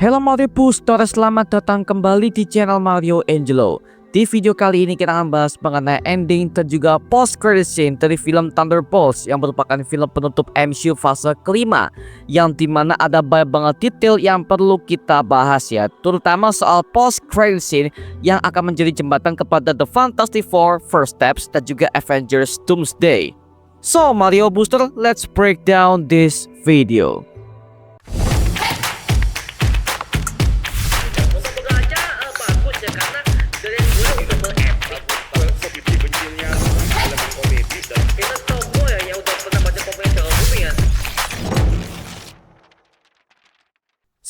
Halo Mario Booster, selamat datang kembali di channel Mario Angelo. Di video kali ini kita akan bahas mengenai ending dan juga post credit scene dari film Thunderbolts yang merupakan film penutup MCU fase kelima, yang dimana ada banyak banget detail yang perlu kita bahas ya, terutama soal post credit scene yang akan menjadi jembatan kepada The Fantastic Four, First Steps, dan juga Avengers Doomsday. So Mario Booster, let's break down this video.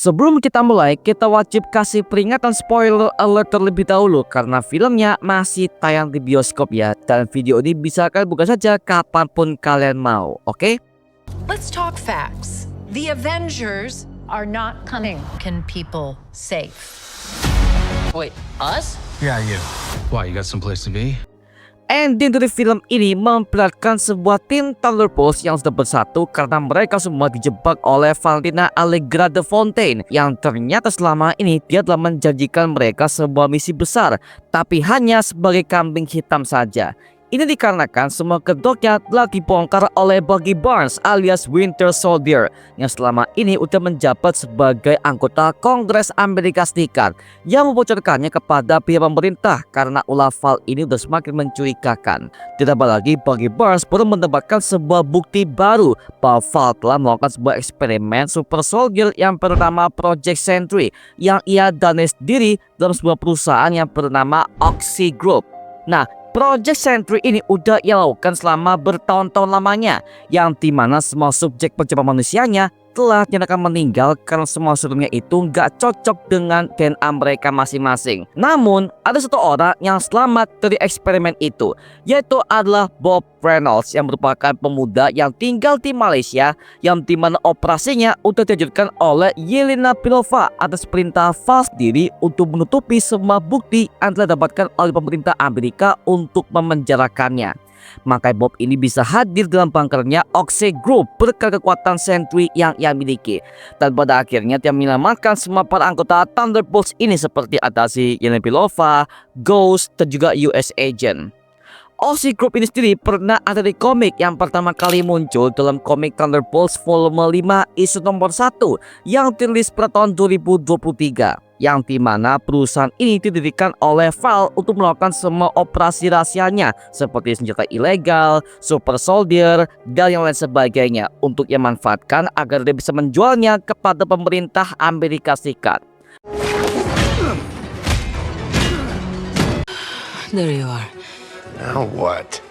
Sebelum kita mulai, kita wajib kasih peringatan spoiler alert terlebih dahulu karena filmnya masih tayang di bioskop ya. Dan video ini bisa kalian buka saja kapanpun kalian mau, oke? Let's talk facts. The Avengers are not coming. Can people safe? Wait, us? Yeah, you. Why, you got someplace to be? Ending dari film ini memperlihatkan sebuah tim Thunderbolts yang sudah bersatu karena mereka semua dijebak oleh Valentina Allegra de Fontaine, yang ternyata selama ini dia telah menjanjikan mereka sebuah misi besar, tapi hanya sebagai kambing hitam saja. Ini dikarenakan semua kedoknya telah dibongkar oleh Bucky Barnes alias Winter Soldier yang selama ini udah menjabat sebagai anggota Kongres Amerika Serikat, yang membocorkannya kepada pihak pemerintah karena ulah Val ini udah semakin mencurigakan. Ditambah lagi Bucky Barnes baru mendapatkan sebuah bukti baru bahwa Val telah melakukan sebuah eksperimen Super Soldier yang bernama Project Sentry yang ia danai sendiri dalam sebuah perusahaan yang bernama Oxy Group. Nah, Project Sentry ini udah ia lakukan selama bertahun-tahun lamanya, yang dimana semua subjek percobaan manusianya telah dinyatakan meninggal karena semua sebelumnya itu nggak cocok dengan DNA mereka masing-masing. Namun ada satu orang yang selamat dari eksperimen itu, yaitu adalah Bob Reynolds yang merupakan pemuda yang tinggal di Malaysia, yang dimana operasinya udah dilanjutkan oleh Yelena Belova atas perintah Val sendiri untuk menutupi semua bukti yang telah didapatkan oleh pemerintah Amerika untuk memenjarakannya. Makanya Bob ini bisa hadir dalam bunkernya Oxy Group berkat kekuatan Sentry yang ia miliki. Dan pada akhirnya dia menyelamatkan semua para anggota Thunderbolts ini seperti ada si Yelena Belova, Ghost, dan juga US Agent. Oxy Group ini sendiri pernah ada di komik yang pertama kali muncul dalam komik Thunderbolts volume 5 isu nomor 1 yang dirilis pada tahun 2023, yang dimana perusahaan ini didirikan oleh Val untuk melakukan semua operasi rahasianya seperti senjata ilegal, Super Soldier, dan yang lain sebagainya untuk ia manfaatkan agar dia bisa menjualnya kepada pemerintah Amerika Serikat. There you are. Now what?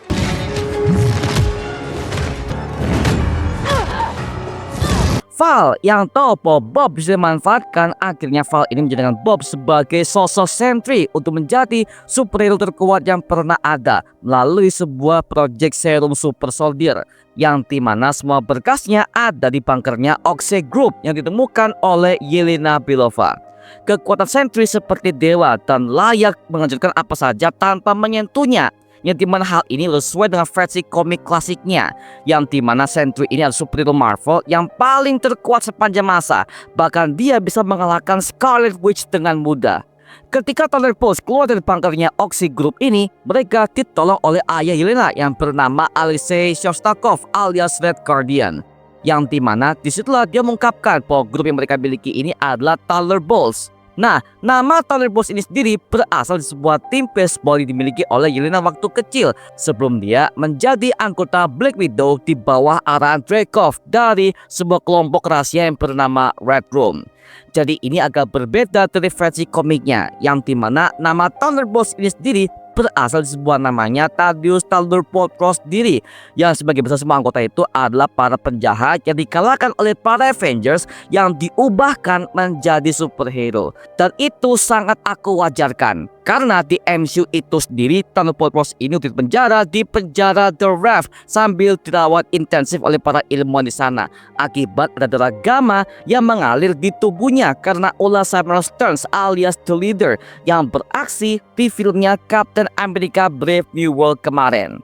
Val yang tahu bahwa Bob bisa dimanfaatkan, akhirnya Val ini menjadikan Bob sebagai sosok Sentry untuk menjadi superhero terkuat yang pernah ada melalui sebuah project serum Super Soldier, yang dimana semua berkasnya ada di bunkernya Oxy Group yang ditemukan oleh Yelena Belova. Kekuatan Sentry seperti dewa dan layak menghancurkan apa saja tanpa menyentuhnya, yang dimana hal ini sesuai dengan versi komik klasiknya, yang dimana Sentry ini adalah superhero Marvel yang paling terkuat sepanjang masa, bahkan dia bisa mengalahkan Scarlet Witch dengan mudah. Ketika Thunderbolts keluar dari bunkernya Oxy Group ini, mereka ditolong oleh ayah Yelena yang bernama Alexei Shostakov alias Red Guardian, yang dimana disitulah dia mengungkapkan bahwa grup yang mereka miliki ini adalah Thunderbolts. Nah, nama Thunderbolts ini sendiri berasal dari sebuah tim baseball yang dimiliki oleh Yelena waktu kecil sebelum dia menjadi anggota Black Widow di bawah arahan Dreykov dari sebuah kelompok rahasia yang bernama Red Room. Jadi ini agak berbeda dari versi komiknya, yang dimana nama Thunderbolts ini sendiri berasal dari sebuah namanya Thaddeus Thunderbolt Ross sendiri, yang sebagai besar semua anggota itu adalah para penjahat yang dikalahkan oleh para Avengers yang diubahkan menjadi superhero. Dan itu sangat aku wajarkan karena di MCU itu sendiri Thunderbolt Ross ini dipenjara di penjara The Raft sambil dirawat intensif oleh para ilmuwan di sana akibat ada darah gamma yang mengalir di tubuhnya karena ulah Samuel Stearns alias The Leader yang beraksi di filmnya Captain America Brave New World kemarin.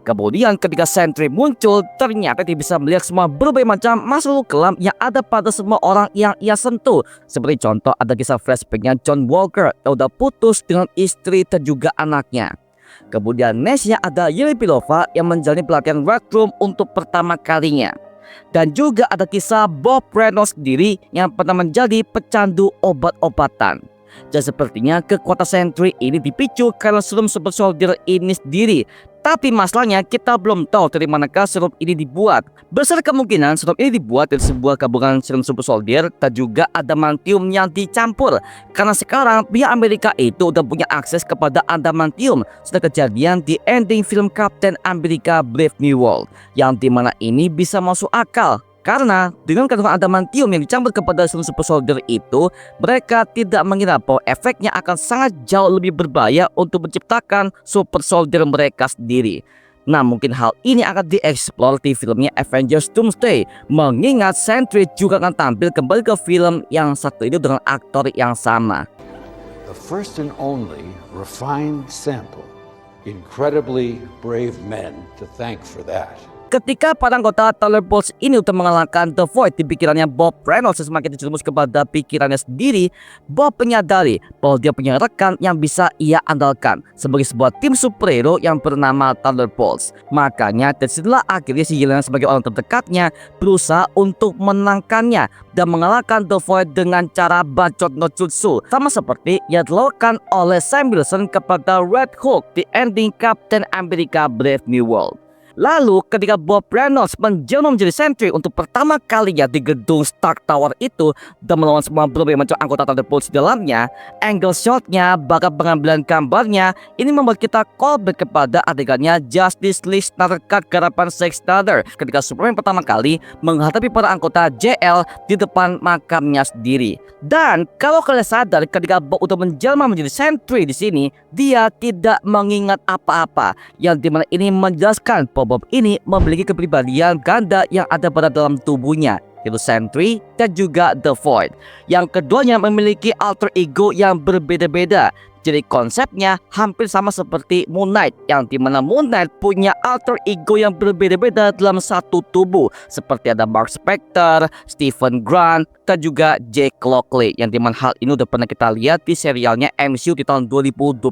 Kemudian ketika Sentry muncul, ternyata dia bisa melihat semua berbagai macam makhluk kelam yang ada pada semua orang yang ia sentuh. Seperti contoh ada kisah flashbacknya John Walker yang udah putus dengan istri dan juga anaknya. Kemudian nextnya ada Yuri Pilova yang menjalani pelatihan Red Room untuk pertama kalinya. Dan juga ada kisah Bob Reynolds sendiri yang pernah menjadi pecandu obat-obatan. Dan sepertinya kekuatan Sentry ini dipicu karena serum Super Soldier ini sendiri. Tapi masalahnya kita belum tahu dari manakah serum ini dibuat. Besar kemungkinan serum ini dibuat dari sebuah gabungan serum Super Soldier dan juga adamantium yang dicampur. Karena sekarang pihak Amerika itu udah punya akses kepada adamantium setelah kejadian di ending film Captain America Brave New World, yang dimana ini bisa masuk akal. Karena dengan kandungan adamantium yang dicampur kepada serum Super Soldier itu, mereka tidak mengira bahwa efeknya akan sangat jauh lebih berbahaya untuk menciptakan Super Soldier mereka sendiri. Nah, mungkin hal ini akan dieksplor di filmnya Avengers Doomsday, mengingat Sentry juga akan tampil kembali ke film yang satu itu dengan aktor yang sama. The first and only refined sample. Incredibly brave men to thank for that. Ketika para anggota Thunderbolts ini untuk mengalahkan The Void di pikirannya Bob Reynolds semakin terjerumus kepada pikirannya sendiri, Bob menyadari bahwa dia punya rekan yang bisa ia andalkan sebagai sebuah tim superhero yang bernama Thunderbolts. Makanya disitulah akhirnya si Yelena sebagai orang terdekatnya berusaha untuk menangkannya dan mengalahkan The Void dengan cara bacot no jutsu, sama seperti yang dilakukan oleh Sam Wilson kepada Red Hulk di ending Captain America Brave New World. Lalu ketika Bob Reynolds menjelma menjadi Sentry untuk pertama kalinya di gedung Stark Tower itu dan melawan semua berbagai macam anggota Thunderbolts di dalamnya, angle shotnya, bahkan pengambilan gambarnya ini membuat kita callback kepada adegannya Justice League Snyder Cut garapan Zack Snyder ketika Superman pertama kali menghadapi para anggota JL di depan makamnya sendiri. Dan kalau kalian sadar, ketika Bob udah menjelma menjadi Sentry di sini, dia tidak mengingat apa-apa, yang dimana ini menjelaskan Bob ini memiliki kepribadian ganda yang ada pada dalam tubuhnya, yaitu Sentry dan juga The Void. Yang keduanya memiliki alter ego yang berbeda-beda. Jadi konsepnya hampir sama seperti Moon Knight, yang dimana Moon Knight punya alter ego yang berbeda-beda dalam satu tubuh, seperti ada Mark Spector, Stephen Grant, dan juga Jake Lockley, yang dimana hal ini udah pernah kita lihat di serialnya MCU di tahun 2022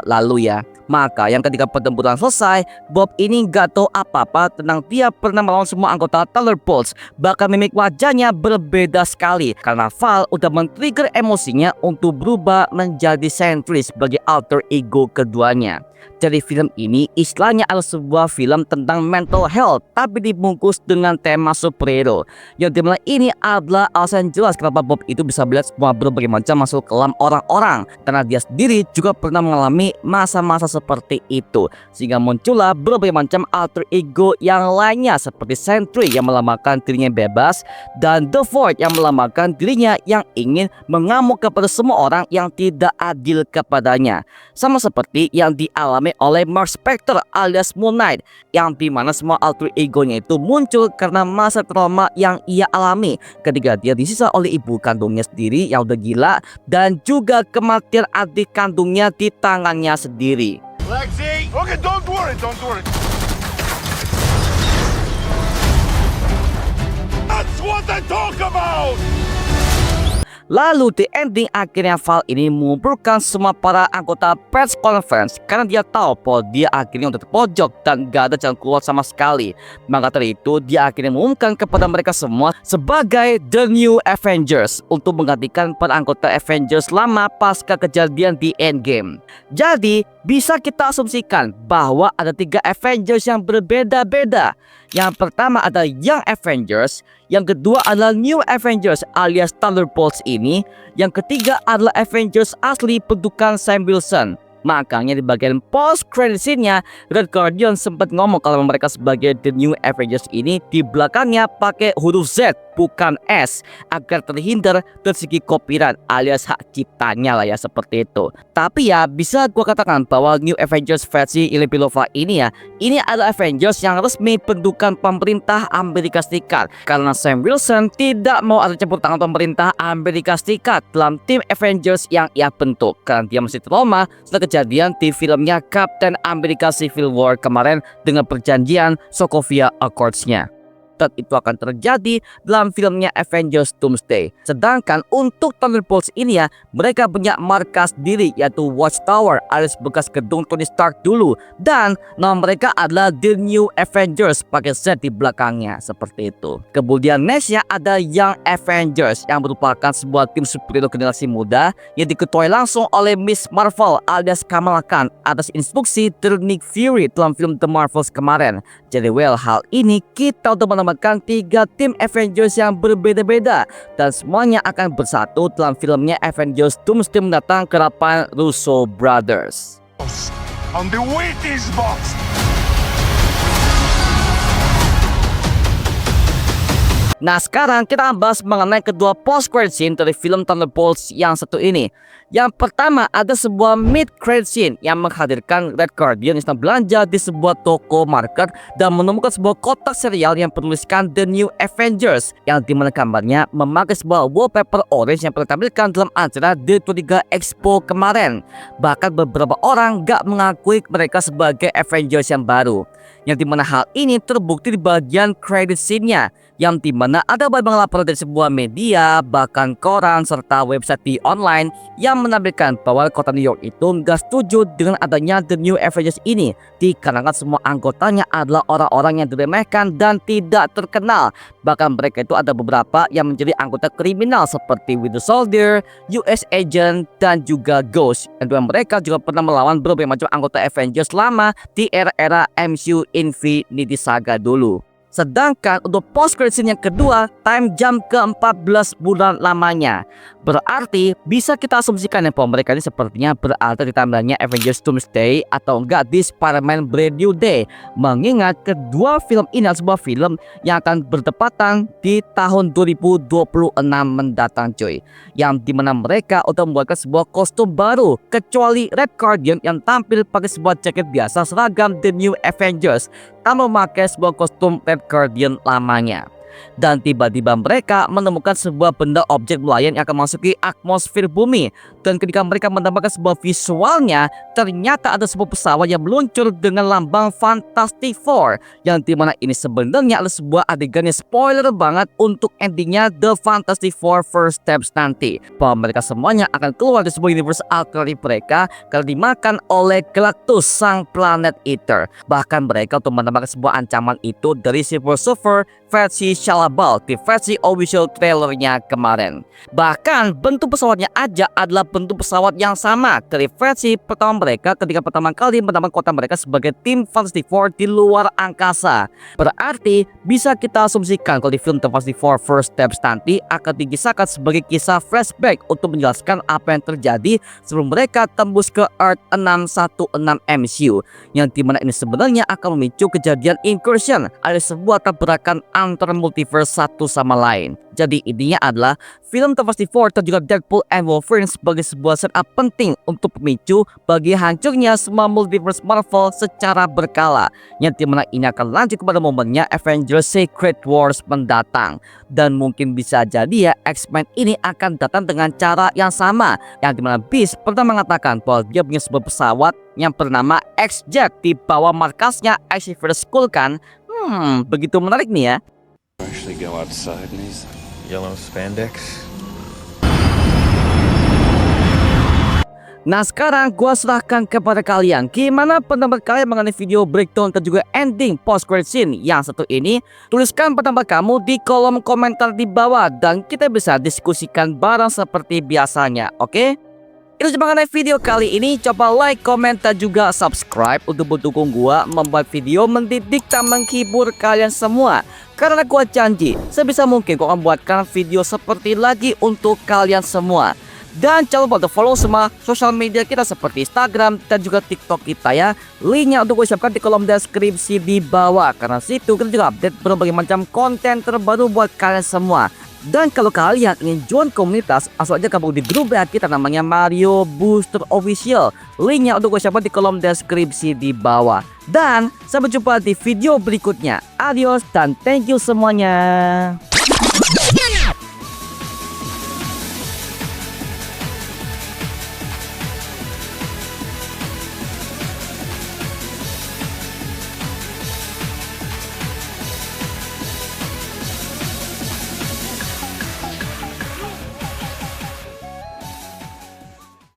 lalu ya. Maka yang ketika pertempuran selesai, Bob ini gak tahu apa-apa tentang dia pernah melawan semua anggota Thunderbolts. Bahkan mimik wajahnya berbeda sekali karena Val udah men-trigger emosinya untuk berubah menjadi Sentry sebagai alter ego keduanya. Jadi film ini istilahnya adalah sebuah film tentang mental health tapi dibungkus dengan tema superhero, yang dimana ini adalah alasan jelas kenapa Bob itu bisa melihat semua berbagai macam makhluk kelam orang-orang, karena dia sendiri juga pernah mengalami masa-masa seperti itu, sehingga muncullah berbagai macam alter ego yang lainnya seperti Sentry yang melambangkan dirinya bebas dan The Void yang melambangkan dirinya yang ingin mengamuk kepada semua orang yang tidak adil kepadanya, sama seperti yang dialami oleh Mark Spector alias Moon Knight, yang dimana semua alter egonya itu muncul karena masa trauma yang ia alami ketika dia disisa oleh ibu kandungnya sendiri yang udah gila dan juga kematian adik kandungnya di tangannya sendiri. Lexi! Okay, don't worry. That's what I talk about! Lalu di ending akhirnya Val ini mengumpulkan semua para anggota press conference karena dia tahu bahwa dia akhirnya udah terpojok dan gak ada jalan keluar sama sekali. Maka dari itu dia akhirnya mengumumkan kepada mereka semua sebagai The New Avengers untuk menggantikan para anggota Avengers lama pasca kejadian di Endgame. Jadi bisa kita asumsikan bahwa ada 3 Avengers yang berbeda-beda. Yang pertama ada Young Avengers, yang kedua adalah New Avengers alias Thunderbolts ini, yang ketiga adalah Avengers asli bentukan Sam Wilson. Makanya di bagian post credit scene-nya, Red Guardian sempat ngomong kalau mereka sebagai The New Avengers ini di belakangnya pakai huruf Z bukan S, agar terhindar dari segi copyright alias hak ciptanya lah ya, seperti itu. Tapi ya bisa gua katakan bahwa New Avengers versi Ilya Belova ini ya, ini adalah Avengers yang resmi bentukan pemerintah Amerika Serikat, karena Sam Wilson tidak mau ada campur tangan pemerintah Amerika Serikat dalam tim Avengers yang ia bentuk, karena dia masih trauma setelah kejadian di filmnya Captain America Civil War kemarin dengan perjanjian Sokovia Accords-nya. Dan itu akan terjadi dalam filmnya Avengers Doomsday. Sedangkan untuk Thunderbolts ini ya, mereka punya markas diri yaitu Watchtower alias bekas gedung Tony Stark dulu, dan nama mereka adalah The New Avengers pakai Z di belakangnya, seperti itu. Kemudian nextnya ada Young Avengers yang merupakan sebuah tim superhero generasi muda yang diketuai langsung oleh Miss Marvel alias Kamala Khan atas instruksi dari Nick Fury dalam film The Marvels kemarin. Jadi hal ini kita untuk menambahkan 3 tim Avengers yang berbeda-beda dan semuanya akan bersatu dalam filmnya Avengers Doomsday mendatang ke hadapan Russo Brothers. And the wheat is boxed. Nah, sekarang kita akan bahas mengenai kedua post-credit scene dari film Thunderbolts yang satu ini. Yang pertama ada sebuah mid-credit scene yang menghadirkan Red Guardian yang sedang belanja di sebuah toko market dan menemukan sebuah kotak serial yang bertuliskan The New Avengers, yang dimana gambarnya memakai sebuah wallpaper orange yang pernah ditampilkan dalam acara D23 Expo kemarin. Bahkan beberapa orang gak mengakui mereka sebagai Avengers yang baru, yang dimana hal ini terbukti di bagian credit scene-nya, yang dimana ada banyak laporan dari sebuah media, bahkan koran, serta website di online yang menampilkan bahwa kota New York itu nggak setuju dengan adanya The New Avengers ini, dikarenakan semua anggotanya adalah orang-orang yang diremehkan dan tidak terkenal. Bahkan mereka itu ada beberapa yang menjadi anggota kriminal seperti Winter Soldier, US Agent, dan juga Ghost. Dan mereka juga pernah melawan berbagai macam anggota Avengers lama di era-era MCU Infinity Saga dulu. Sedangkan untuk post-credit scene yang kedua, time jump ke 14 bulan lamanya. Berarti bisa kita asumsikan ya bahwa mereka ini sepertinya berada di timeline-nya Avengers Doomsday atau enggak di Spider-Man Brand New Day. Mengingat kedua film ini adalah sebuah film yang akan bertepatan di tahun 2026 mendatang cuy. Yang dimana mereka udah membuatkan sebuah kostum baru, kecuali Red Guardian yang tampil pakai sebuah jaket biasa seragam The New Avengers tanpa memakai sebuah kostum Red Guardian lamanya. Dan tiba-tiba mereka menemukan sebuah benda objek melayang yang akan memasuki atmosfer bumi. Dan ketika mereka mendapatkan sebuah visualnya, ternyata ada sebuah pesawat yang meluncur dengan lambang Fantastic Four, yang dimana ini sebenarnya adalah sebuah adegan yang spoiler banget untuk endingnya The Fantastic Four First Steps nanti, bahwa mereka semuanya akan keluar dari sebuah universe alternatif mereka karena dimakan oleh Galactus, sang planet eater. Bahkan mereka untuk mendapatkan sebuah ancaman itu dari Silver Surfer versi Shia LaBeouf di versi official trailernya kemarin. Bahkan bentuk pesawatnya aja adalah bentuk pesawat yang sama dari versi pertama mereka ketika pertama kali menambah kota mereka sebagai tim Fantastic Four di luar angkasa. Berarti bisa kita asumsikan kalau di film The Fantastic Four First Steps nanti akan dikisahkan sebagai kisah flashback untuk menjelaskan apa yang terjadi sebelum mereka tembus ke Earth 616 MCU, yang dimana ini sebenarnya akan memicu kejadian incursion, ada sebuah tabrakan antar multiverse satu sama lain. Jadi intinya adalah film The Fantastic Four dan juga Deadpool and Wolverine sebagai sebuah setup penting untuk pemicu bagi hancurnya semua multiverse Marvel secara berkala, yang dimana ini akan lanjut kepada momennya Avengers Secret Wars mendatang. Dan mungkin bisa jadi ya X-Men ini akan datang dengan cara yang sama, yang dimana Beast pernah mengatakan bahwa dia punya sebuah pesawat yang bernama X-Jet di bawah markasnya Xavier School kan. Begitu menarik nih ya. Actually go outside in these yellow spandex. Nah sekarang gua serahkan kepada kalian, gimana pendapat kalian mengenai video breakdown dan juga ending post credit scene yang satu ini? Tuliskan pendapat kamu di kolom komentar di bawah dan kita bisa diskusikan bareng seperti biasanya, oke? Itu cuma mengenai video kali ini. Coba like, komen, dan juga subscribe untuk mendukung gua membuat video mendidik dan menghibur kalian semua. Karena gua janji sebisa mungkin gua akan membuatkan video seperti lagi untuk kalian semua. Dan jangan lupa untuk follow semua sosial media kita seperti Instagram dan juga TikTok kita ya. Linknya untuk gue siapkan di kolom deskripsi di bawah. Karena situ kita juga update berbagai macam konten terbaru buat kalian semua. Dan kalau kalian ingin join komunitas, langsung aja gabung di grup WA kita namanya Mario Booster Official. Linknya untuk gue siapkan di kolom deskripsi di bawah. Dan sampai jumpa di video berikutnya. Adios dan thank you semuanya.